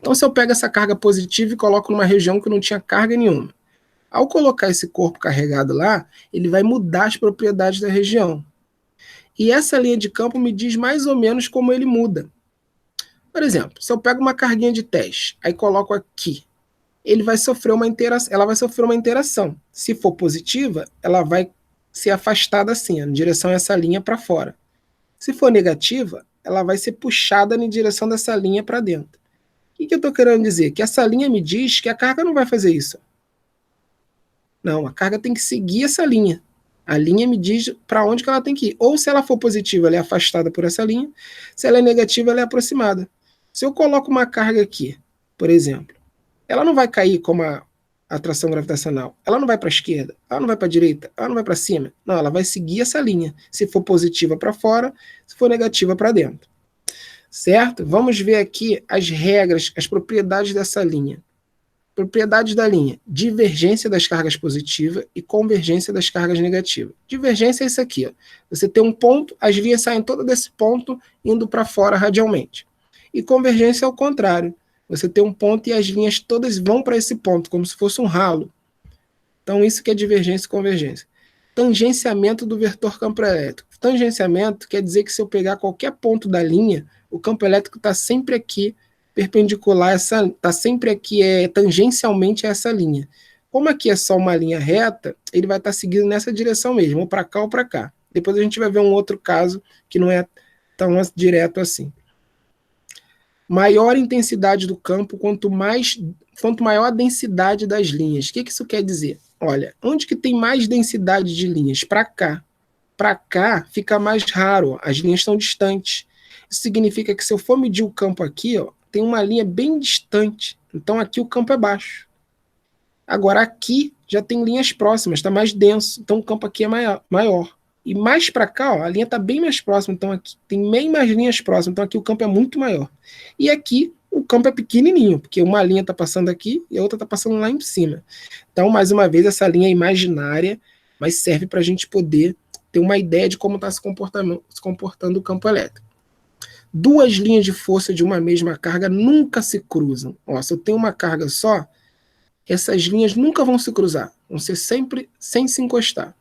Então, se eu pego essa carga positiva e coloco numa região que não tinha carga nenhuma, ao colocar esse corpo carregado lá, ele vai mudar as propriedades da região. E essa linha de campo me diz mais ou menos como ele muda. Por exemplo, se eu pego uma carguinha de teste, aí coloco aqui, ela vai sofrer uma interação. Se for positiva, ela vai ser afastada assim, em direção a essa linha para fora. Se for negativa, ela vai ser puxada em direção dessa linha para dentro. O que eu estou querendo dizer? Que essa linha me diz que a carga não vai fazer isso. Não, a carga tem que seguir essa linha. A linha me diz para onde que ela tem que ir. Ou se ela for positiva, ela é afastada por essa linha. Se ela é negativa, ela é aproximada. Se eu coloco uma carga aqui, por exemplo, ela não vai cair como a atração gravitacional. Ela não vai para a esquerda, ela não vai para a direita, ela não vai para cima. Não, ela vai seguir essa linha. Se for positiva para fora, se for negativa para dentro. Certo? Vamos ver aqui as regras, as propriedades dessa linha. Propriedades da linha: divergência das cargas positivas e convergência das cargas negativas. Divergência é isso aqui. Ó. Você tem um ponto, as linhas saem todas desse ponto indo para fora radialmente. E convergência é o contrário. Você tem um ponto e as linhas todas vão para esse ponto, como se fosse um ralo. Então isso que é divergência e convergência. Tangenciamento do vetor campo elétrico. Tangenciamento quer dizer que se eu pegar qualquer ponto da linha, o campo elétrico está sempre aqui, perpendicular, está sempre aqui tangencialmente a essa linha. Como aqui é só uma linha reta, ele vai estar seguindo nessa direção mesmo, ou para cá ou para cá. Depois a gente vai ver um outro caso que não é tão direto assim. Maior intensidade do campo, quanto maior a densidade das linhas. O que isso quer dizer? Olha, onde que tem mais densidade de linhas? Para cá. Para cá fica mais raro, as linhas estão distantes. Isso significa que se eu for medir o campo aqui, ó, tem uma linha bem distante. Então aqui o campo é baixo. Agora aqui já tem linhas próximas, está mais denso. Então o campo aqui é maior. E mais para cá, ó, a linha está bem mais próxima. Então aqui tem bem mais linhas próximas. Então aqui o campo é muito maior. E aqui o campo é pequenininho, porque uma linha está passando aqui e a outra está passando lá em cima. Então, mais uma vez, essa linha é imaginária, mas serve para a gente poder ter uma ideia de como está se comportando o campo elétrico. Duas linhas de força de uma mesma carga nunca se cruzam. Ó, se eu tenho uma carga só, essas linhas nunca vão se cruzar. Vão ser sempre sem se encostar.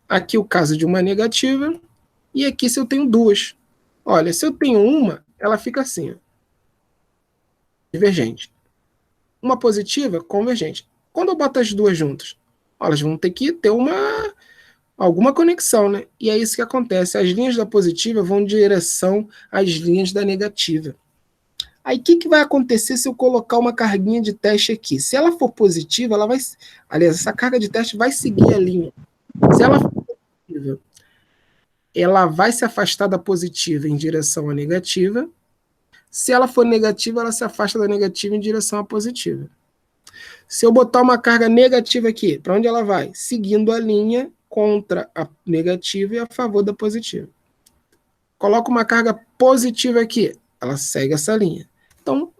Aqui o caso de uma negativa, e aqui se eu tenho duas. Olha, se eu tenho uma, ela fica assim, ó, divergente. Uma positiva, convergente. Quando eu boto as duas juntas, elas vão ter que ter alguma conexão, né? E é isso que acontece. As linhas da positiva vão em direção às linhas da negativa. Aí o que vai acontecer se eu colocar uma carguinha de teste aqui? Se ela for positiva, ela vai... Aliás, essa carga de teste vai seguir a linha. Se ela for positiva, ela vai se afastar da positiva em direção à negativa. Se ela for negativa, ela se afasta da negativa em direção à positiva. Se eu botar uma carga negativa aqui, para onde ela vai? Seguindo a linha contra a negativa e a favor da positiva. Coloco uma carga positiva aqui, ela segue essa linha. Então,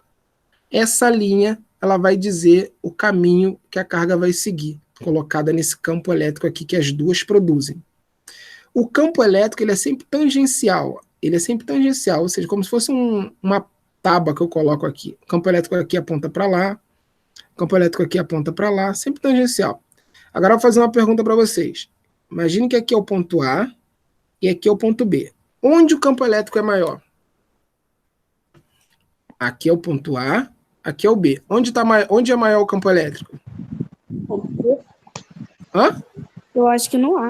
essa linha ela vai dizer o caminho que a carga vai seguir, colocada nesse campo elétrico aqui que as duas produzem. O campo elétrico ele é sempre tangencial. Ele é sempre tangencial, ou seja, como se fosse uma tábua que eu coloco aqui. O campo elétrico aqui aponta para lá, o campo elétrico aqui aponta para lá, sempre tangencial. Agora eu vou fazer uma pergunta para vocês. Imagine que aqui é o ponto A e aqui é o ponto B. Onde o campo elétrico é maior? Aqui é o ponto A, aqui é o B. Onde é maior o campo elétrico? Hã? Eu acho que não há.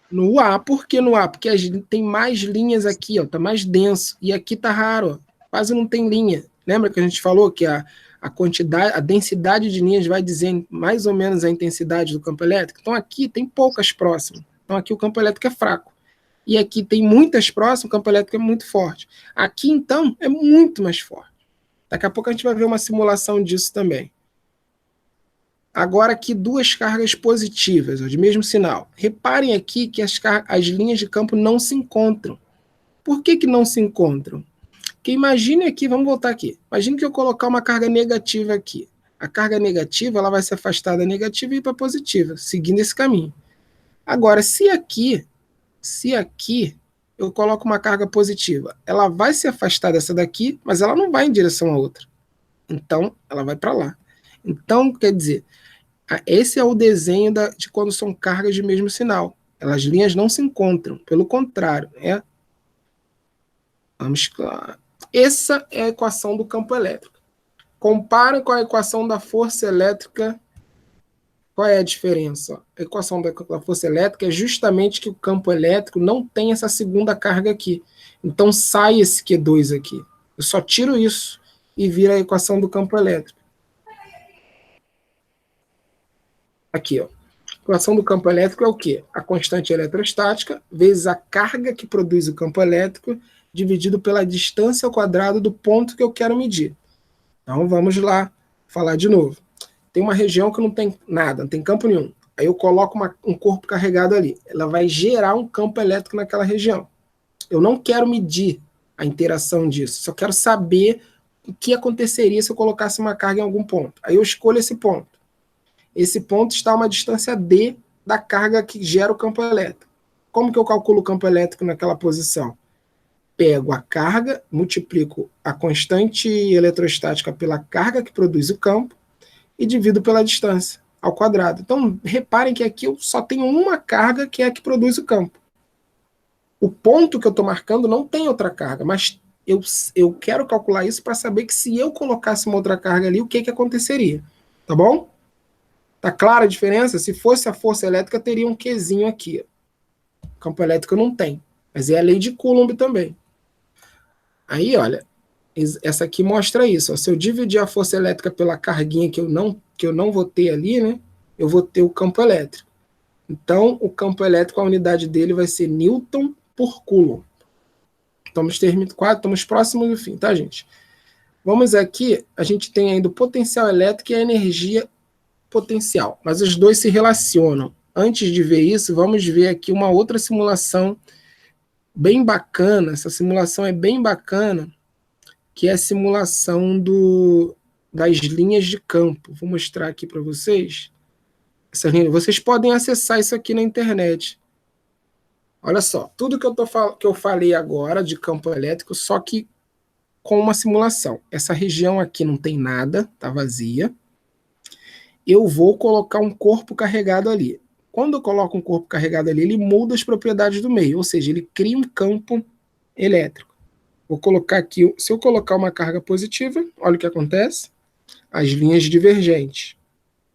No A. Por que no A? Porque tem mais linhas aqui, ó, tá mais denso. E aqui tá raro, ó, quase não tem linha. Lembra que a gente falou que a densidade de linhas vai dizer mais ou menos a intensidade do campo elétrico? Então aqui tem poucas próximas. Então aqui o campo elétrico é fraco. E aqui tem muitas próximas, o campo elétrico é muito forte. Aqui, então, é muito mais forte. Daqui a pouco a gente vai ver uma simulação disso também. Agora aqui duas cargas positivas, ó, de mesmo sinal. Reparem aqui que as linhas de campo não se encontram. Por que não se encontram? Porque imagine aqui, vamos voltar aqui. Imagine que eu colocar uma carga negativa aqui. A carga negativa ela vai se afastar da negativa e ir para a positiva, seguindo esse caminho. Agora, se aqui eu coloco uma carga positiva, ela vai se afastar dessa daqui, mas ela não vai em direção à outra. Então, ela vai para lá. Então, quer dizer, esse é o desenho de quando são cargas de mesmo sinal. As linhas não se encontram, pelo contrário, Vamos lá. Essa é a equação do campo elétrico. Compare com a equação da força elétrica. Qual é a diferença? A equação da força elétrica é justamente que o campo elétrico não tem essa segunda carga aqui. Então sai esse Q2 aqui. Eu só tiro isso e vira a equação do campo elétrico. Aqui, ó. A equação do campo elétrico é o quê? A constante eletrostática vezes a carga que produz o campo elétrico dividido pela distância ao quadrado do ponto que eu quero medir. Então vamos lá falar de novo. Tem uma região que não tem nada, não tem campo nenhum. Aí eu coloco um corpo carregado ali. Ela vai gerar um campo elétrico naquela região. Eu não quero medir a interação disso, só quero saber o que aconteceria se eu colocasse uma carga em algum ponto. Aí eu escolho esse ponto. Esse ponto está a uma distância d da carga que gera o campo elétrico. Como que eu calculo o campo elétrico naquela posição? Pego a carga, multiplico a constante eletrostática pela carga que produz o campo e divido pela distância ao quadrado. Então, reparem que aqui eu só tenho uma carga que é a que produz o campo. O ponto que eu estou marcando não tem outra carga, mas eu quero calcular isso para saber que se eu colocasse uma outra carga ali, o que aconteceria? Tá bom? Tá clara a diferença? Se fosse a força elétrica, teria um Qzinho aqui. O campo elétrico não tem, mas é a lei de Coulomb também. Aí, olha, essa aqui mostra isso. Ó. Se eu dividir a força elétrica pela carguinha que eu não vou ter ali, né, eu vou ter o campo elétrico. Então, o campo elétrico, a unidade dele vai ser Newton por Coulomb. Estamos próximos do fim, tá, gente? Vamos aqui, a gente tem ainda o potencial elétrico e a energia potencial, mas os dois se relacionam. Antes de ver isso, vamos ver aqui uma outra simulação bem bacana. Essa simulação é bem bacana, que é a simulação das linhas de campo. Vou mostrar aqui para vocês. Vocês podem acessar isso aqui na internet. Olha só, tudo que eu falei agora de campo elétrico, só que com uma simulação. Essa região aqui não tem nada, está vazia. Eu vou colocar um corpo carregado ali. Quando eu coloco um corpo carregado ali, ele muda as propriedades do meio, ou seja, ele cria um campo elétrico. Vou colocar aqui, se eu colocar uma carga positiva, olha o que acontece, as linhas divergentes.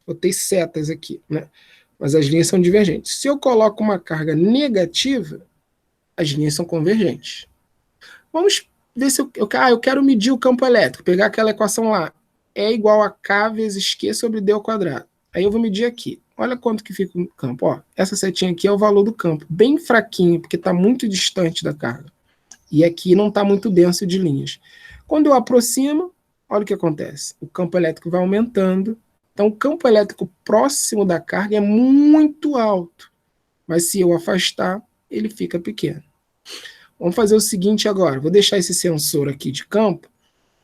Botei setas aqui, né? Mas as linhas são divergentes. Se eu coloco uma carga negativa, as linhas são convergentes. Vamos ver se eu quero medir o campo elétrico, pegar aquela equação lá. É igual a K vezes Q sobre D ao quadrado. Aí eu vou medir aqui. Olha quanto que fica o campo. Ó, essa setinha aqui é o valor do campo. Bem fraquinho, porque está muito distante da carga. E aqui não está muito denso de linhas. Quando eu aproximo, olha o que acontece. O campo elétrico vai aumentando. Então, o campo elétrico próximo da carga é muito alto. Mas se eu afastar, ele fica pequeno. Vamos fazer o seguinte agora. Vou deixar esse sensor aqui de campo.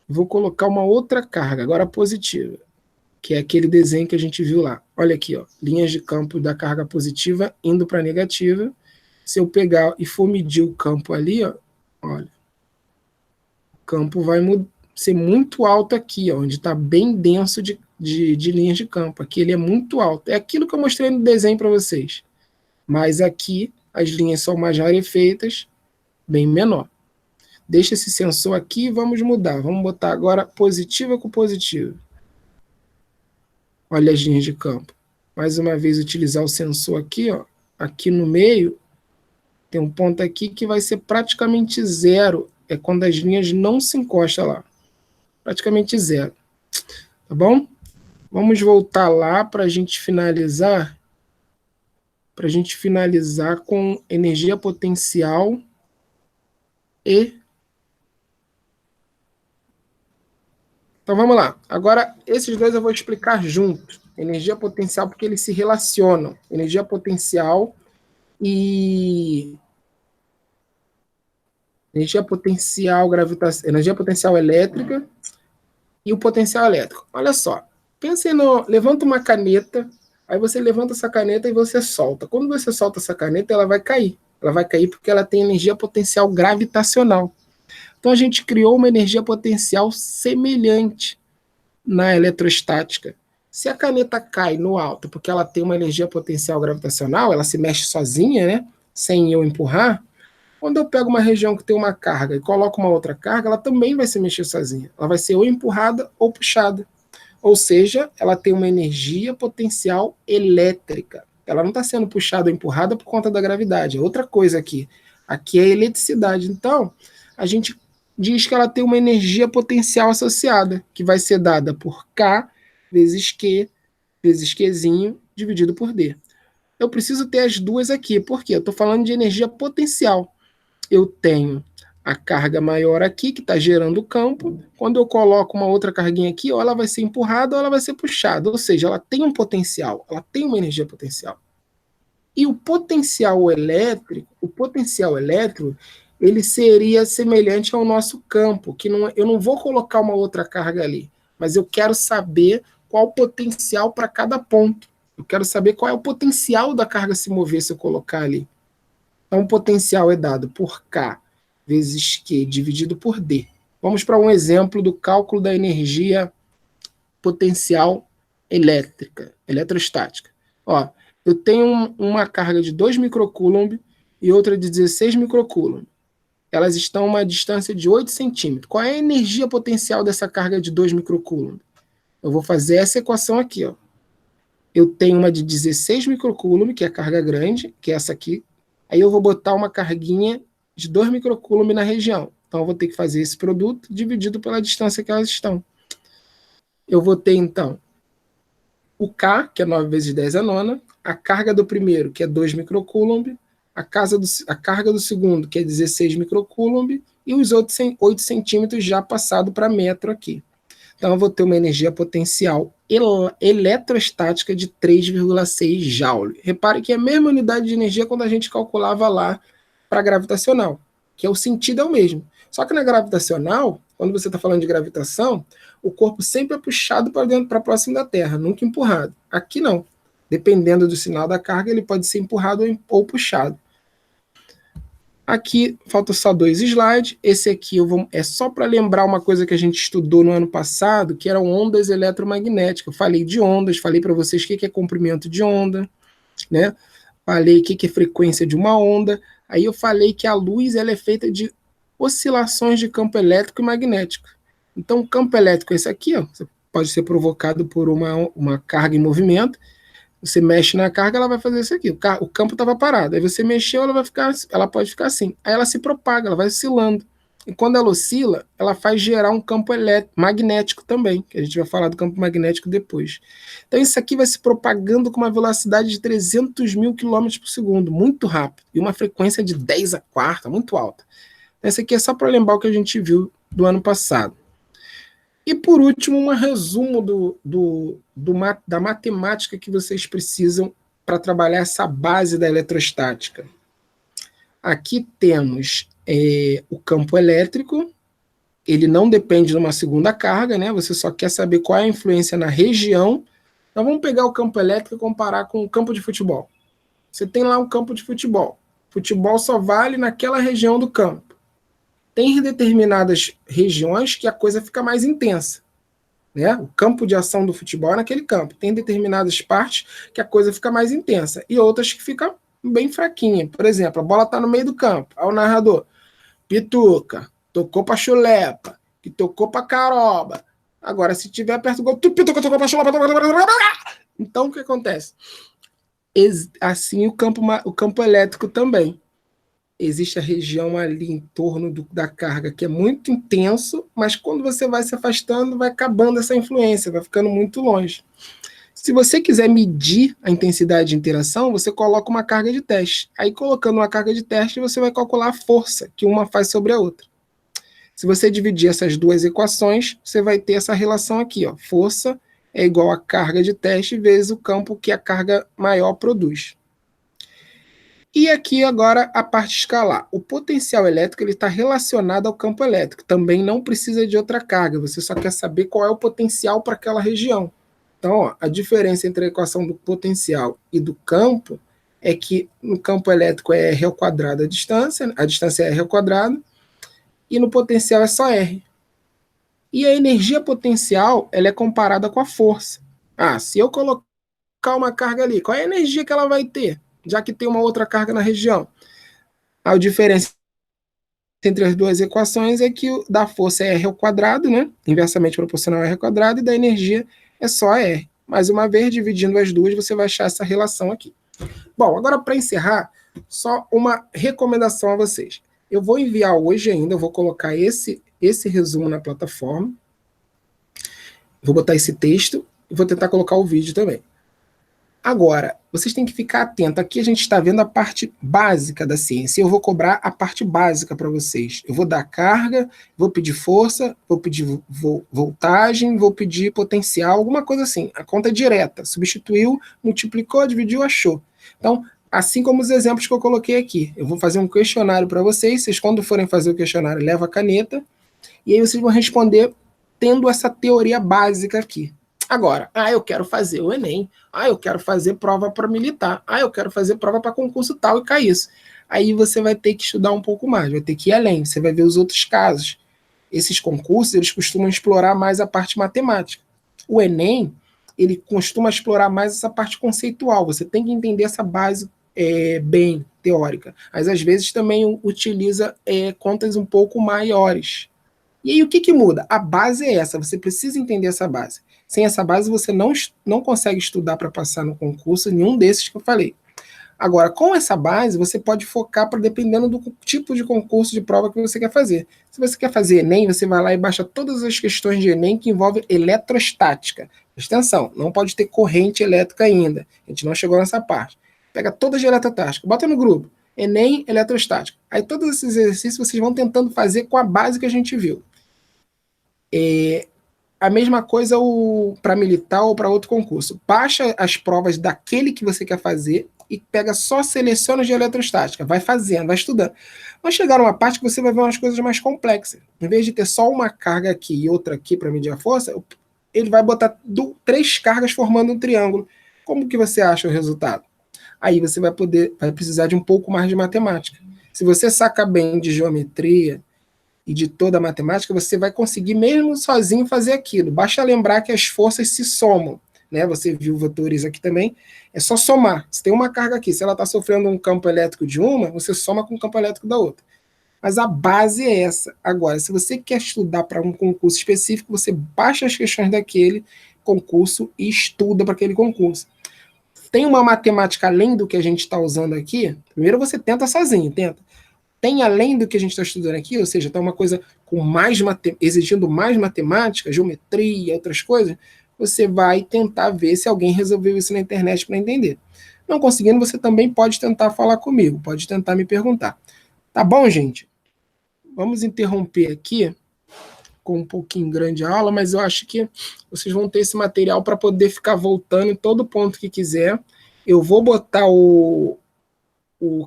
Vou colocar uma outra carga, agora positiva, que é aquele desenho que a gente viu lá. Olha aqui, ó, linhas de campo da carga positiva indo para a negativa. Se eu pegar e for medir o campo ali, ó, olha, o campo vai ser muito alto aqui, ó, onde está bem denso de linhas de campo. Aqui ele é muito alto. É aquilo que eu mostrei no desenho para vocês. Mas aqui as linhas são mais rarefeitas, bem menor. Deixa esse sensor aqui e vamos mudar. Vamos botar agora positiva com positiva. Olha as linhas de campo. Mais uma vez, utilizar o sensor aqui, ó. Aqui no meio, tem um ponto aqui que vai ser praticamente zero. É quando as linhas não se encostam lá. Praticamente zero. Tá bom? Vamos voltar lá para a gente finalizar. Para a gente finalizar com energia potencial e... Então vamos lá. Agora, esses dois eu vou explicar juntos. Energia potencial, porque eles se relacionam. Energia potencial e... energia potencial energia potencial elétrica e o potencial elétrico. Olha só. Pensem levanta uma caneta, aí você levanta essa caneta e você solta. Quando você solta essa caneta, ela vai cair. Ela vai cair porque ela tem energia potencial gravitacional. Então a gente criou uma energia potencial semelhante na eletrostática. Se a caneta cai no alto porque ela tem uma energia potencial gravitacional, ela se mexe sozinha, né? Sem eu empurrar. Quando eu pego uma região que tem uma carga e coloco uma outra carga, ela também vai se mexer sozinha. Ela vai ser ou empurrada ou puxada. Ou seja, ela tem uma energia potencial elétrica. Ela não está sendo puxada ou empurrada por conta da gravidade. É outra coisa aqui. Aqui é a eletricidade. Então, a gente diz que ela tem uma energia potencial associada, que vai ser dada por K vezes Q vezes Qzinho dividido por D. Eu preciso ter as duas aqui. Por quê? Eu estou falando de energia potencial. Eu tenho a carga maior aqui, que está gerando o campo. Quando eu coloco uma outra carguinha aqui, ou ela vai ser empurrada ou ela vai ser puxada. Ou seja, ela tem um potencial, ela tem uma energia potencial. E o potencial elétrico, ele seria semelhante ao nosso campo, que não, eu não vou colocar uma outra carga ali, mas eu quero saber qual o potencial para cada ponto. Eu quero saber qual é o potencial da carga se mover se eu colocar ali. Então, o potencial é dado por K vezes Q dividido por D. Vamos para um exemplo do cálculo da energia potencial elétrica, eletrostática. Ó, eu tenho uma carga de 2 microcoulomb e outra de 16 microcoulomb. Elas estão a uma distância de 8 centímetros. Qual é a energia potencial dessa carga de 2 microcoulomb? Eu vou fazer essa equação aqui. Ó. Eu tenho uma de 16 microcoulomb, que é a carga grande, que é essa aqui. Aí eu vou botar uma carguinha de 2 microcoulomb na região. Então eu vou ter que fazer esse produto dividido pela distância que elas estão. Eu vou ter, então, o K, que é 9 vezes 10 a nona, a carga do primeiro, que é 2 microcoulomb, a carga do segundo, que é 16 microcoulomb, e os outros 8 centímetros já passado para metro aqui. Então eu vou ter uma energia potencial eletrostática de 3,6 Joule. Repare que é a mesma unidade de energia quando a gente calculava lá para gravitacional, que é o sentido é o mesmo. Só que na gravitacional, quando você está falando de gravitação, o corpo sempre é puxado para dentro, para próximo da Terra, nunca empurrado. Aqui não. Dependendo do sinal da carga, ele pode ser empurrado ou puxado. Aqui falta só 2 slides. Esse aqui é só para lembrar uma coisa que a gente estudou no ano passado, que eram ondas eletromagnéticas. Eu falei de ondas, falei para vocês o que é comprimento de onda, né? Falei o que é frequência de uma onda. Aí eu falei que a luz ela é feita de oscilações de campo elétrico e magnético. Então, o campo elétrico é esse aqui, ó, pode ser provocado por uma carga em movimento. Você mexe na carga, ela vai fazer isso aqui. O campo estava parado. Aí você mexeu, ela pode ficar assim. Aí ela se propaga, ela vai oscilando. E quando ela oscila, ela faz gerar um campo magnético também, que a gente vai falar do campo magnético depois. Então isso aqui vai se propagando com uma velocidade de 300 mil km por segundo, muito rápido, e uma frequência de 10 a quarta, muito alta. Então, esse aqui é só para lembrar o que a gente viu do ano passado. E por último, um resumo da matemática que vocês precisam para trabalhar essa base da eletrostática. Aqui temos o campo elétrico, ele não depende de uma segunda carga, né? Você só quer saber qual é a influência na região. Então vamos pegar o campo elétrico e comparar com o campo de futebol. Você tem lá um campo de futebol. Futebol só vale naquela região do campo. Tem determinadas regiões que a coisa fica mais intensa, né? O campo de ação do futebol é naquele campo. Tem determinadas partes que a coisa fica mais intensa e outras que fica bem fraquinha. Por exemplo, a bola está no meio do campo. Aí o narrador, Pituca, tocou para chulepa, que tocou para caroba. Agora, se tiver perto do gol, Pituca tocou para chulepa. Então, o que acontece? Assim, o campo elétrico também. Existe a região ali em torno da carga que é muito intenso, mas quando você vai se afastando, vai acabando essa influência, vai ficando muito longe. Se você quiser medir a intensidade de interação, você coloca uma carga de teste. Aí, colocando uma carga de teste, você vai calcular a força que uma faz sobre a outra. Se você dividir essas duas equações, você vai ter essa relação aqui, ó. Força é igual a carga de teste vezes o campo que a carga maior produz. E aqui agora a parte escalar. O potencial elétrico está relacionado ao campo elétrico. Também não precisa de outra carga. Você só quer saber qual é o potencial para aquela região. Então, ó, a diferença entre a equação do potencial e do campo é que no campo elétrico é R ao quadrado a distância é R ao quadrado, e no potencial é só R. E a energia potencial ela é comparada com a força. Se eu colocar uma carga ali, qual é a energia que ela vai ter, já que tem uma outra carga na região? A diferença entre as duas equações é que o da força é R ao quadrado, né? Inversamente proporcional a R ao quadrado, e da energia é só R. Mais uma vez, dividindo as duas, você vai achar essa relação aqui. Bom, agora para encerrar, só uma recomendação a vocês. Eu vou enviar hoje ainda, eu vou colocar esse resumo na plataforma, vou botar esse texto e vou tentar colocar o vídeo também. Agora, vocês têm que ficar atentos. Aqui a gente está vendo a parte básica da ciência. Eu vou cobrar a parte básica para vocês. Eu vou dar carga, vou pedir força, vou pedir voltagem, vou pedir potencial, alguma coisa assim. A conta é direta. Substituiu, multiplicou, dividiu, achou. Então, assim como os exemplos que eu coloquei aqui. Eu vou fazer um questionário para vocês. Vocês, quando forem fazer o questionário, levam a caneta. E aí vocês vão responder tendo essa teoria básica aqui. Agora, eu quero fazer o Enem, eu quero fazer prova para militar, eu quero fazer prova para concurso tal e cair isso. Aí você vai ter que estudar um pouco mais, vai ter que ir além, você vai ver os outros casos. Esses concursos, eles costumam explorar mais a parte matemática. O Enem, ele costuma explorar mais essa parte conceitual, você tem que entender essa base bem teórica. Mas às vezes também utiliza contas um pouco maiores. E aí o que muda? A base é essa, você precisa entender essa base. Sem essa base você não consegue estudar para passar no concurso, nenhum desses que eu falei. Agora, com essa base, você pode focar dependendo do tipo de concurso de prova que você quer fazer. Se você quer fazer Enem, você vai lá e baixa todas as questões de Enem que envolvem eletrostática. Presta atenção, não pode ter corrente elétrica ainda. A gente não chegou nessa parte. Pega todas de eletrostática, bota no grupo. Enem, eletrostática. Aí todos esses exercícios vocês vão tentando fazer com a base que a gente viu. A mesma coisa para militar ou para outro concurso. Baixa as provas daquele que você quer fazer e pega só seleciona de eletrostática. Vai fazendo, vai estudando. Vai chegar numa parte que você vai ver umas coisas mais complexas. Em vez de ter só uma carga aqui e outra aqui para medir a força, ele vai botar 3 cargas formando um triângulo. Como que você acha o resultado? Aí você vai precisar de um pouco mais de matemática. Se você saca bem de geometria e de toda a matemática, você vai conseguir mesmo sozinho fazer aquilo. Basta lembrar que as forças se somam. Né? Você viu vetores aqui também. É só somar. Se tem uma carga aqui, se ela está sofrendo um campo elétrico de uma, você soma com o campo elétrico da outra. Mas a base é essa. Agora, se você quer estudar para um concurso específico, você baixa as questões daquele concurso e estuda para aquele concurso. Tem uma matemática além do que a gente está usando aqui? Primeiro você tenta sozinho, tenta. Tem além do que a gente está estudando aqui, ou seja, está uma coisa com exigindo mais matemática, geometria, outras coisas, você vai tentar ver se alguém resolveu isso na internet para entender. Não conseguindo, você também pode tentar falar comigo, pode tentar me perguntar. Tá bom, gente? Vamos interromper aqui, com um pouquinho grande a aula, mas eu acho que vocês vão ter esse material para poder ficar voltando em todo ponto que quiser. Eu vou botar o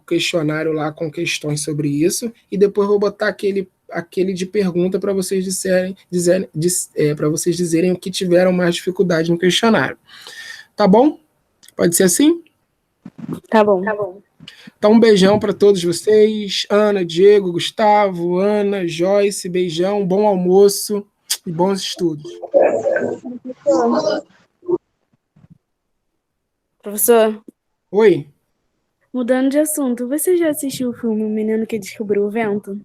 questionário lá com questões sobre isso, e depois vou botar aquele de pergunta para vocês para vocês dizerem o que tiveram mais dificuldade no questionário. Tá bom? Pode ser assim? Tá bom. Então, um beijão para todos vocês. Ana, Diego, Gustavo, Ana, Joyce, beijão, bom almoço e bons estudos. Professor, Oi. mudando de assunto, você já assistiu o filme O Menino que Descobriu o Vento?